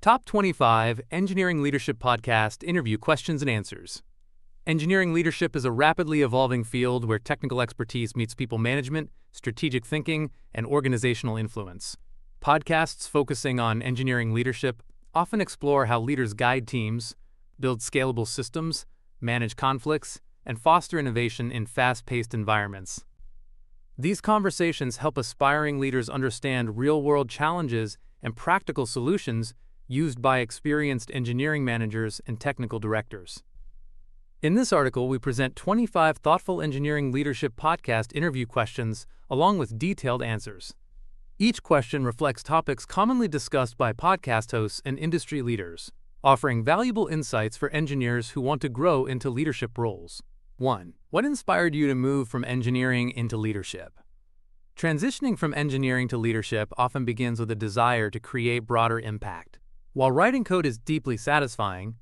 Top 25 Engineering Leadership Podcast Interview Questions and Answers. Engineering leadership is a rapidly evolving field where technical expertise meets people management, strategic thinking, and organizational influence. Podcasts focusing on engineering leadership often explore how leaders guide teams, build scalable systems, manage conflicts, and foster innovation in fast-paced environments. These conversations help aspiring leaders understand real-world challenges and practical solutions used by experienced engineering managers and technical directors. In this article, we present 25 thoughtful engineering leadership podcast interview questions along with detailed answers. Each question reflects topics commonly discussed by podcast hosts and industry leaders, offering valuable insights for engineers who want to grow into leadership roles. 1. What inspired you to move from engineering into leadership? Transitioning from engineering to leadership often begins with a desire to create broader impact. While writing code is deeply satisfying,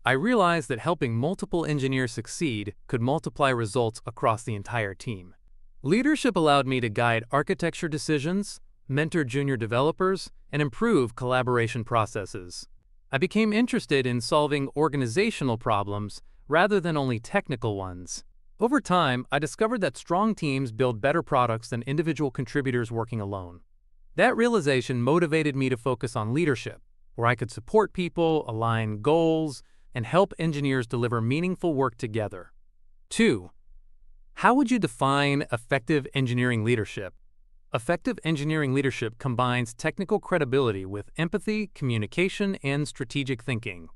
I realized that helping multiple engineers succeed could multiply results across the entire team. Leadership allowed me to guide architecture decisions, mentor junior developers, and improve collaboration processes. I became interested in solving organizational problems rather than only technical ones. Over time, I discovered that strong teams build better products than individual contributors working alone. That realization motivated me to focus on leadership, where I could support people, align goals, and help engineers deliver meaningful work together. 2. How would you define effective engineering leadership? Effective engineering leadership combines technical credibility with empathy, communication, and strategic thinking.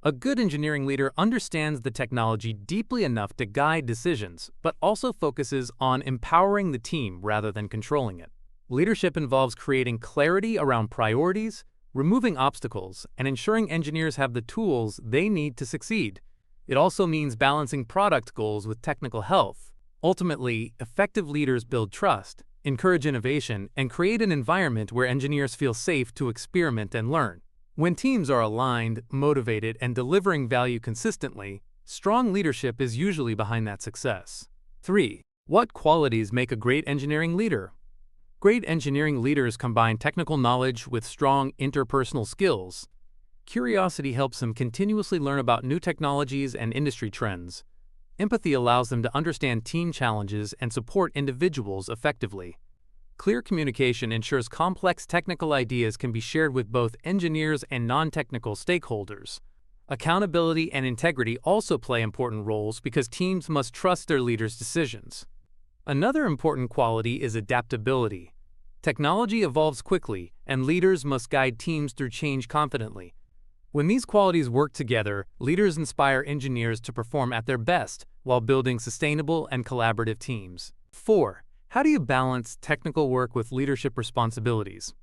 A good engineering leader understands the technology deeply enough to guide decisions, but also focuses on empowering the team rather than controlling it. Leadership involves creating clarity around priorities, removing obstacles, and ensuring engineers have the tools they need to succeed. It also means balancing product goals with technical health. Ultimately, effective leaders build trust, encourage innovation, and create an environment where engineers feel safe to experiment and learn. When teams are aligned, motivated, and delivering value consistently, strong leadership is usually behind that success. 3. What qualities make a great engineering leader? Great engineering leaders combine technical knowledge with strong interpersonal skills. Curiosity helps them continuously learn about new technologies and industry trends. Empathy allows them to understand team challenges and support individuals effectively. Clear communication ensures complex technical ideas can be shared with both engineers and non-technical stakeholders. Accountability and integrity also play important roles because teams must trust their leaders' decisions. Another important quality is adaptability. Technology evolves quickly, and leaders must guide teams through change confidently. When these qualities work together, leaders inspire engineers to perform at their best while building sustainable and collaborative teams. 4. How do you balance technical work with leadership responsibilities?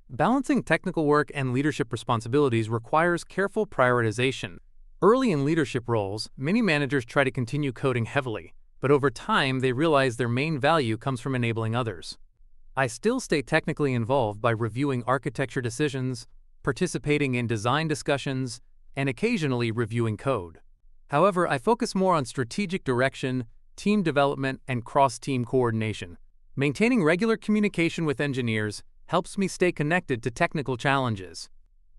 Balancing technical work and leadership responsibilities requires careful prioritization. Early in leadership roles, many managers try to continue coding heavily, but over time they realize their main value comes from enabling others. I still stay technically involved by reviewing architecture decisions, participating in design discussions, and occasionally reviewing code. However, I focus more on strategic direction, team development, and cross-team coordination. Maintaining regular communication with engineers helps me stay connected to technical challenges.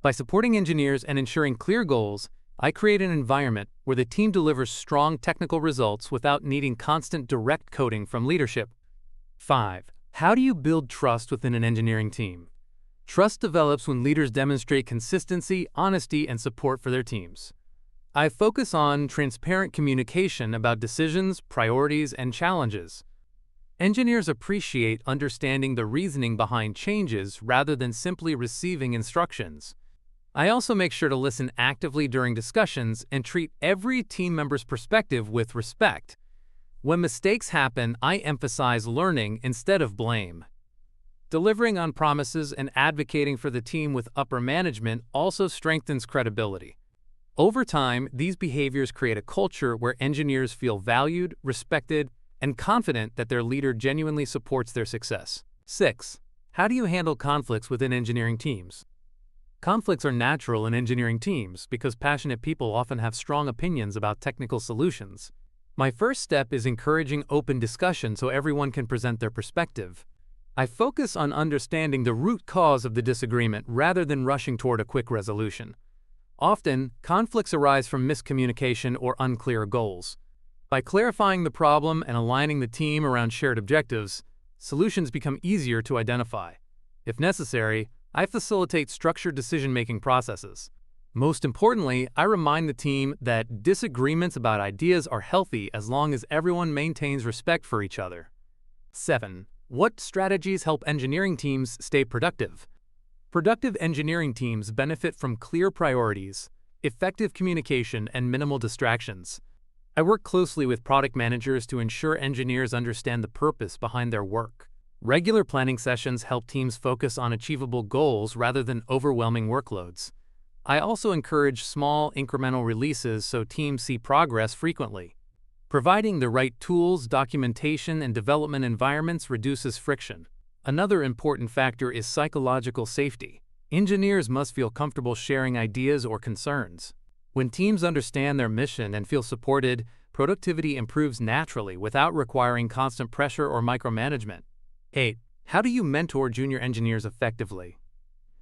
By supporting engineers and ensuring clear goals, I create an environment where the team delivers strong technical results without needing constant direct coding from leadership. 5. How do you build trust within an engineering team? Trust develops when leaders demonstrate consistency, honesty, and support for their teams. I focus on transparent communication about decisions, priorities, and challenges. Engineers appreciate understanding the reasoning behind changes rather than simply receiving instructions. I also make sure to listen actively during discussions and treat every team member's perspective with respect. When mistakes happen, I emphasize learning instead of blame. Delivering on promises and advocating for the team with upper management also strengthens credibility. Over time, these behaviors create a culture where engineers feel valued, respected, and confident that their leader genuinely supports their success. 6. How do you handle conflicts within engineering teams? Conflicts are natural in engineering teams because passionate people often have strong opinions about technical solutions. My first step is encouraging open discussion so everyone can present their perspective. I focus on understanding the root cause of the disagreement rather than rushing toward a quick resolution. Often, conflicts arise from miscommunication or unclear goals. By clarifying the problem and aligning the team around shared objectives, solutions become easier to identify. If necessary, I facilitate structured decision-making processes. Most importantly, I remind the team that disagreements about ideas are healthy as long as everyone maintains respect for each other. 7. What strategies help engineering teams stay productive? Productive engineering teams benefit from clear priorities, effective communication, and minimal distractions. I work closely with product managers to ensure engineers understand the purpose behind their work. Regular planning sessions help teams focus on achievable goals rather than overwhelming workloads. I also encourage small, incremental releases so teams see progress frequently. Providing the right tools, documentation, and development environments reduces friction. Another important factor is psychological safety. Engineers must feel comfortable sharing ideas or concerns. When teams understand their mission and feel supported, productivity improves naturally without requiring constant pressure or micromanagement. 8. How do you mentor junior engineers effectively?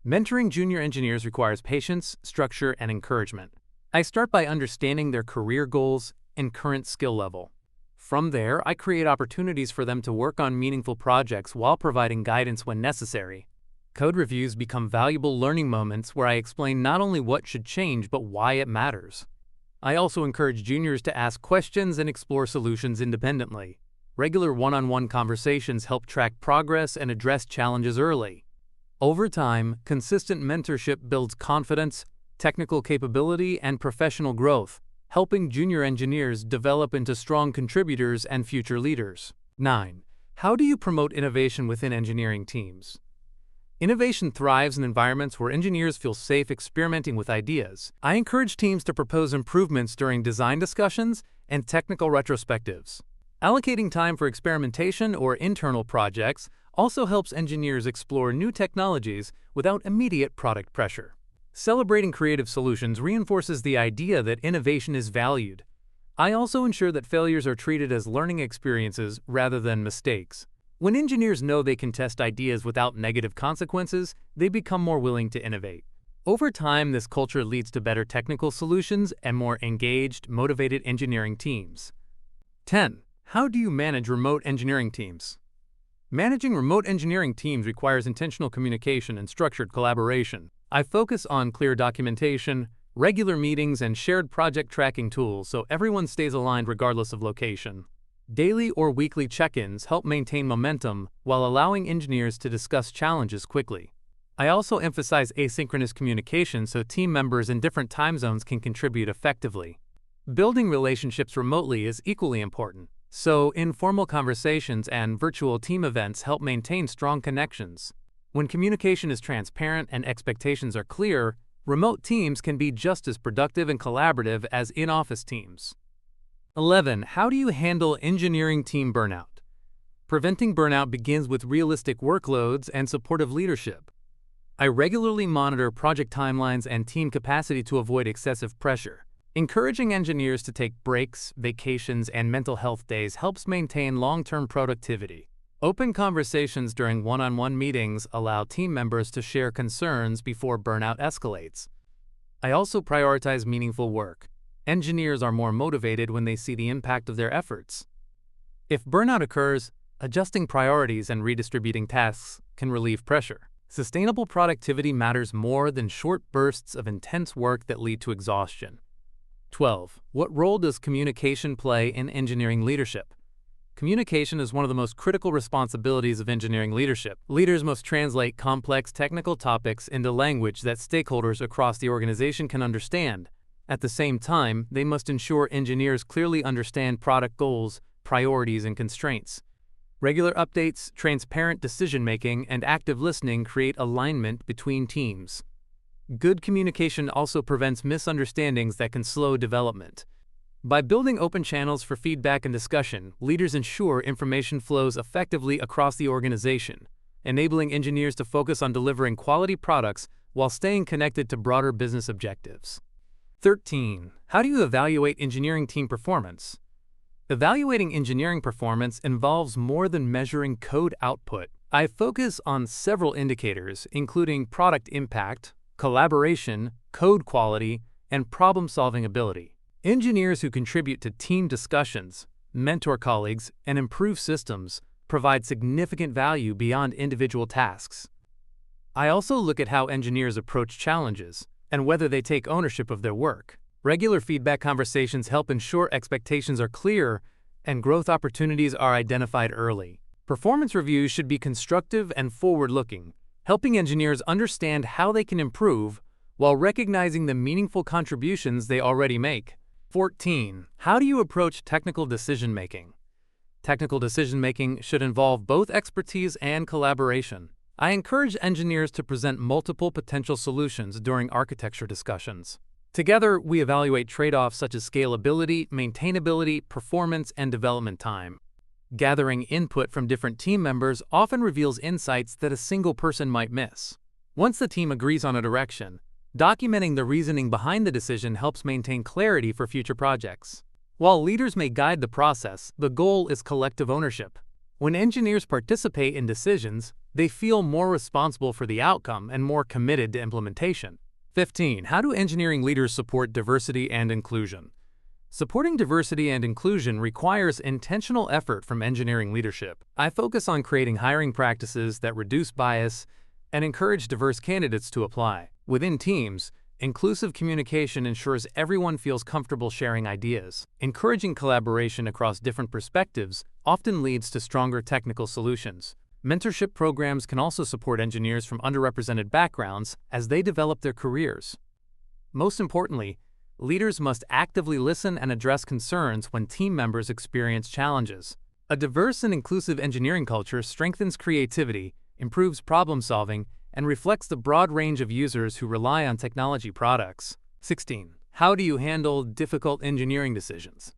Mentoring junior engineers requires patience, structure, and encouragement. I start by understanding their career goals and current skill level. From there, I create opportunities for them to work on meaningful projects while providing guidance when necessary. Code reviews become valuable learning moments where I explain not only what should change but why it matters. I also encourage juniors to ask questions and explore solutions independently. Regular one-on-one conversations help track progress and address challenges early. Over time, consistent mentorship builds confidence, technical capability, and professional growth, helping junior engineers develop into strong contributors and future leaders. 9. How do you promote innovation within engineering teams? Innovation thrives in environments where engineers feel safe experimenting with ideas. I encourage teams to propose improvements during design discussions and technical retrospectives. Allocating time for experimentation or internal projects also helps engineers explore new technologies without immediate product pressure. Celebrating creative solutions reinforces the idea that innovation is valued. I also ensure that failures are treated as learning experiences rather than mistakes. When engineers know they can test ideas without negative consequences, they become more willing to innovate. Over time, this culture leads to better technical solutions and more engaged, motivated engineering teams. 10. How do you manage remote engineering teams? Managing remote engineering teams requires intentional communication and structured collaboration. I focus on clear documentation, regular meetings, and shared project tracking tools so everyone stays aligned regardless of location. Daily or weekly check-ins help maintain momentum while allowing engineers to discuss challenges quickly. I also emphasize asynchronous communication so team members in different time zones can contribute effectively. Building relationships remotely is equally important, so informal conversations and virtual team events help maintain strong connections. When communication is transparent and expectations are clear, remote teams can be just as productive and collaborative as in-office teams. 11. How do you handle engineering team burnout? Preventing burnout begins with realistic workloads and supportive leadership. I regularly monitor project timelines and team capacity to avoid excessive pressure. Encouraging engineers to take breaks, vacations, and mental health days helps maintain long-term productivity. Open conversations during one-on-one meetings allow team members to share concerns before burnout escalates. I also prioritize meaningful work. Engineers are more motivated when they see the impact of their efforts. If burnout occurs, adjusting priorities and redistributing tasks can relieve pressure. Sustainable productivity matters more than short bursts of intense work that lead to exhaustion. 12. What role does communication play in engineering leadership? Communication is one of the most critical responsibilities of engineering leadership. Leaders must translate complex technical topics into language that stakeholders across the organization can understand. At the same time, they must ensure engineers clearly understand product goals, priorities, and constraints. Regular updates, transparent decision-making, and active listening create alignment between teams. Good communication also prevents misunderstandings that can slow development. By building open channels for feedback and discussion, leaders ensure information flows effectively across the organization, enabling engineers to focus on delivering quality products while staying connected to broader business objectives. 13. How do you evaluate engineering team performance? Evaluating engineering performance involves more than measuring code output. I focus on several indicators, including product impact, collaboration, code quality, and problem-solving ability. Engineers who contribute to team discussions, mentor colleagues, and improve systems provide significant value beyond individual tasks. I also look at how engineers approach challenges and whether they take ownership of their work. Regular feedback conversations help ensure expectations are clear and growth opportunities are identified early. Performance reviews should be constructive and forward-looking, helping engineers understand how they can improve while recognizing the meaningful contributions they already make. 14. How do you approach technical decision-making? Technical decision-making should involve both expertise and collaboration. I encourage engineers to present multiple potential solutions during architecture discussions. Together, we evaluate trade-offs such as scalability, maintainability, performance, and development time. Gathering input from different team members often reveals insights that a single person might miss. Once the team agrees on a direction, documenting the reasoning behind the decision helps maintain clarity for future projects. While leaders may guide the process, the goal is collective ownership. When engineers participate in decisions, they feel more responsible for the outcome and more committed to implementation. 15. How do engineering leaders support diversity and inclusion? Supporting diversity and inclusion requires intentional effort from engineering leadership. I focus on creating hiring practices that reduce bias and encourage diverse candidates to apply. Within teams, inclusive communication ensures everyone feels comfortable sharing ideas. Encouraging collaboration across different perspectives often leads to stronger technical solutions. Mentorship programs can also support engineers from underrepresented backgrounds as they develop their careers. Most importantly, leaders must actively listen and address concerns when team members experience challenges. A diverse and inclusive engineering culture strengthens creativity, improves problem-solving, and reflects the broad range of users who rely on technology products. 16. How do you handle difficult engineering decisions?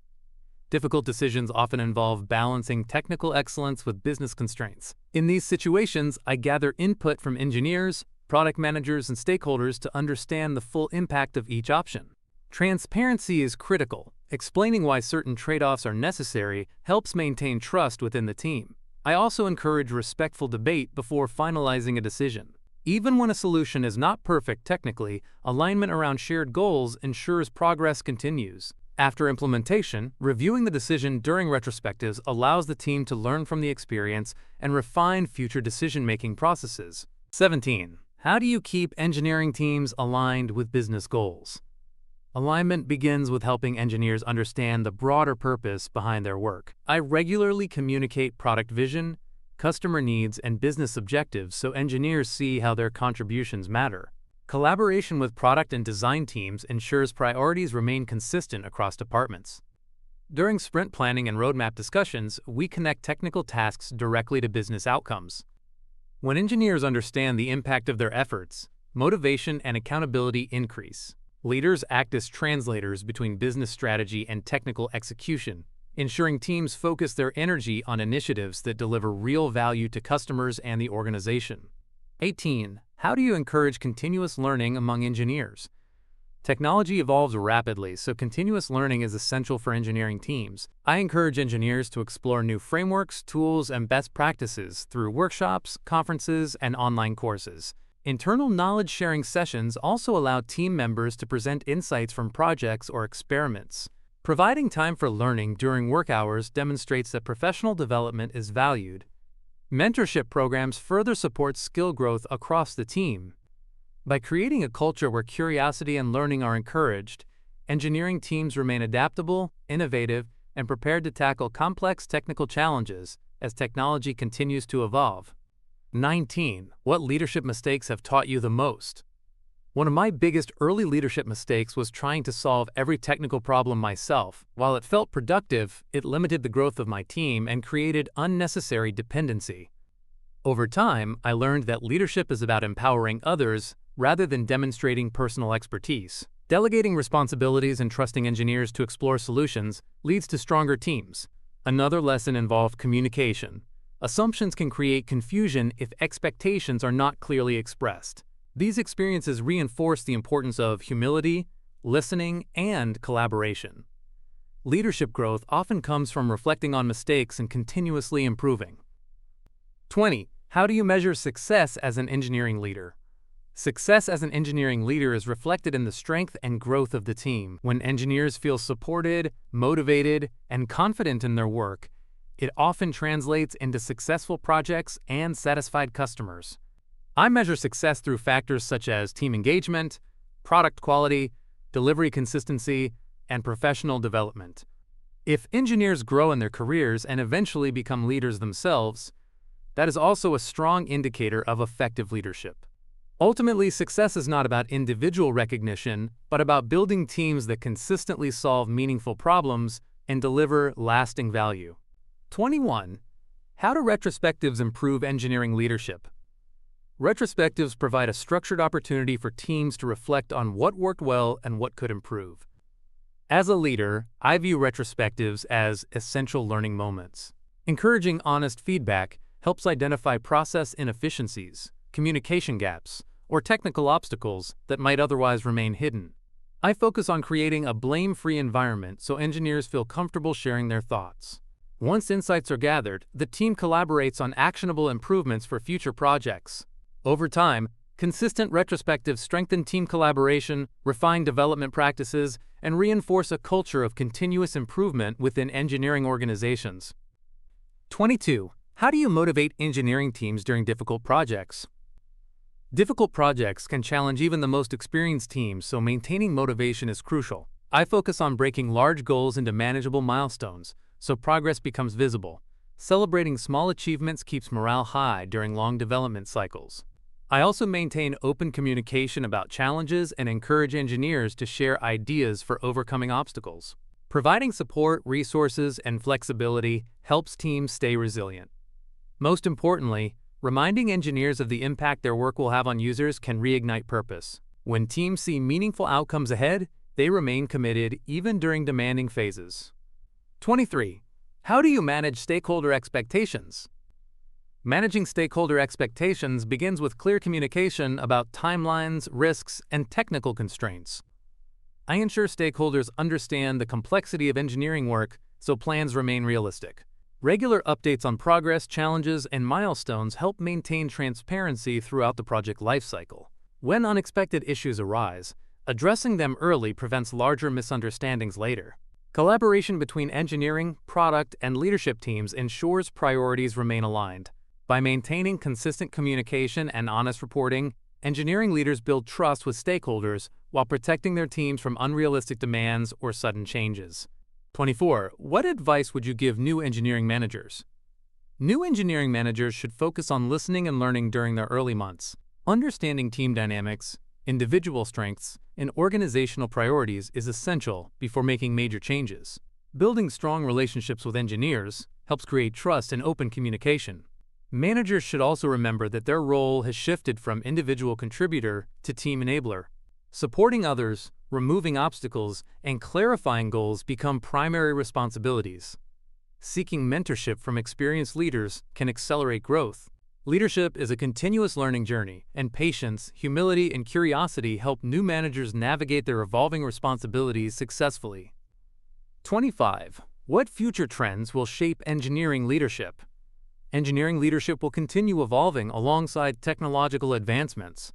Difficult decisions often involve balancing technical excellence with business constraints. In these situations, I gather input from engineers, product managers, and stakeholders to understand the full impact of each option. Transparency is critical. Explaining why certain trade-offs are necessary helps maintain trust within the team. I also encourage respectful debate before finalizing a decision. Even when a solution is not perfect technically, alignment around shared goals ensures progress continues. After implementation, reviewing the decision during retrospectives allows the team to learn from the experience and refine future decision-making processes. 17. How do you keep engineering teams aligned with business goals? Alignment begins with helping engineers understand the broader purpose behind their work. I regularly communicate product vision, customer needs, and business objectives so engineers see how their contributions matter. Collaboration with product and design teams ensures priorities remain consistent across departments. During sprint planning and roadmap discussions, we connect technical tasks directly to business outcomes. When engineers understand the impact of their efforts, motivation and accountability increase. Leaders act as translators between business strategy and technical execution, ensuring teams focus their energy on initiatives that deliver real value to customers and the organization. 18. How do you encourage continuous learning among engineers? Technology evolves rapidly, so continuous learning is essential for engineering teams. I encourage engineers to explore new frameworks, tools, and best practices through workshops, conferences, and online courses. Internal knowledge-sharing sessions also allow team members to present insights from projects or experiments. Providing time for learning during work hours demonstrates that professional development is valued. Mentorship programs further support skill growth across the team. By creating a culture where curiosity and learning are encouraged, engineering teams remain adaptable, innovative, and prepared to tackle complex technical challenges as technology continues to evolve. 19. What leadership mistakes have taught you the most? One of my biggest early leadership mistakes was trying to solve every technical problem myself. While it felt productive, it limited the growth of my team and created unnecessary dependency. Over time, I learned that leadership is about empowering others rather than demonstrating personal expertise. Delegating responsibilities and trusting engineers to explore solutions leads to stronger teams. Another lesson involved communication. Assumptions can create confusion if expectations are not clearly expressed. These experiences reinforce the importance of humility, listening, and collaboration. Leadership growth often comes from reflecting on mistakes and continuously improving. 20. How do you measure success as an engineering leader? Success as an engineering leader is reflected in the strength and growth of the team. When engineers feel supported, motivated, and confident in their work, it often translates into successful projects and satisfied customers. I measure success through factors such as team engagement, product quality, delivery consistency, and professional development. If engineers grow in their careers and eventually become leaders themselves, that is also a strong indicator of effective leadership. Ultimately, success is not about individual recognition, but about building teams that consistently solve meaningful problems and deliver lasting value. 21. How do retrospectives improve engineering leadership? Retrospectives provide a structured opportunity for teams to reflect on what worked well and what could improve. As a leader, I view retrospectives as essential learning moments. Encouraging honest feedback helps identify process inefficiencies, communication gaps, or technical obstacles that might otherwise remain hidden. I focus on creating a blame-free environment so engineers feel comfortable sharing their thoughts. Once insights are gathered, the team collaborates on actionable improvements for future projects. Over time, consistent retrospectives strengthen team collaboration, refine development practices, and reinforce a culture of continuous improvement within engineering organizations. 22. How do you motivate engineering teams during difficult projects? Difficult projects can challenge even the most experienced teams, so maintaining motivation is crucial. I focus on breaking large goals into manageable milestones, so progress becomes visible. Celebrating small achievements keeps morale high during long development cycles. I also maintain open communication about challenges and encourage engineers to share ideas for overcoming obstacles. Providing support, resources, and flexibility helps teams stay resilient. Most importantly, reminding engineers of the impact their work will have on users can reignite purpose. When teams see meaningful outcomes ahead, they remain committed even during demanding phases. 23. How do you manage stakeholder expectations? Managing stakeholder expectations begins with clear communication about timelines, risks, and technical constraints. I ensure stakeholders understand the complexity of engineering work so plans remain realistic. Regular updates on progress, challenges, and milestones help maintain transparency throughout the project lifecycle. When unexpected issues arise, addressing them early prevents larger misunderstandings later. Collaboration between engineering, product, and leadership teams ensures priorities remain aligned. By maintaining consistent communication and honest reporting, engineering leaders build trust with stakeholders while protecting their teams from unrealistic demands or sudden changes. 24. What advice would you give new engineering managers? New engineering managers should focus on listening and learning during their early months. Understanding team dynamics, individual strengths, and organizational priorities is essential before making major changes. Building strong relationships with engineers helps create trust and open communication. Managers should also remember that their role has shifted from individual contributor to team enabler. Supporting others, removing obstacles, and clarifying goals become primary responsibilities. Seeking mentorship from experienced leaders can accelerate growth. Leadership is a continuous learning journey, and patience, humility, and curiosity help new managers navigate their evolving responsibilities successfully. 25. What future trends will shape engineering leadership? Engineering leadership will continue evolving alongside technological advancements.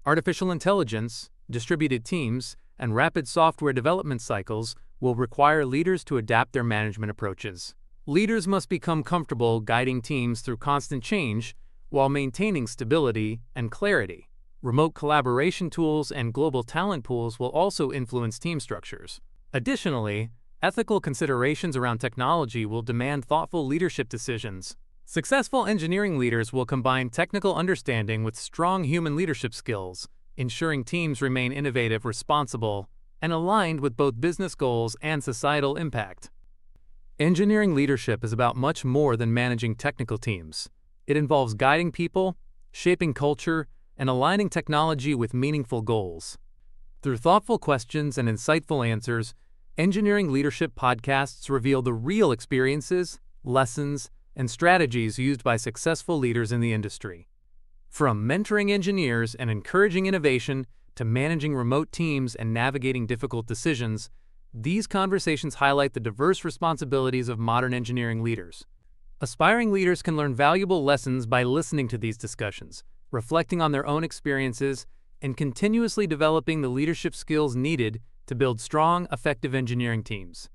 Artificial intelligence, distributed teams, and rapid software development cycles will require leaders to adapt their management approaches. Leaders must become comfortable guiding teams through constant change while maintaining stability and clarity. Remote collaboration tools and global talent pools will also influence team structures. Additionally, ethical considerations around technology will demand thoughtful leadership decisions. Successful engineering leaders will combine technical understanding with strong human leadership skills, ensuring teams remain innovative, responsible, and aligned with both business goals and societal impact. Engineering leadership is about much more than managing technical teams. It involves guiding people, shaping culture, and aligning technology with meaningful goals. Through thoughtful questions and insightful answers, engineering leadership podcasts reveal the real experiences, lessons, and strategies used by successful leaders in the industry. From mentoring engineers and encouraging innovation to managing remote teams and navigating difficult decisions, these conversations highlight the diverse responsibilities of modern engineering leaders. Aspiring leaders can learn valuable lessons by listening to these discussions, reflecting on their own experiences, and continuously developing the leadership skills needed to build strong, effective engineering teams.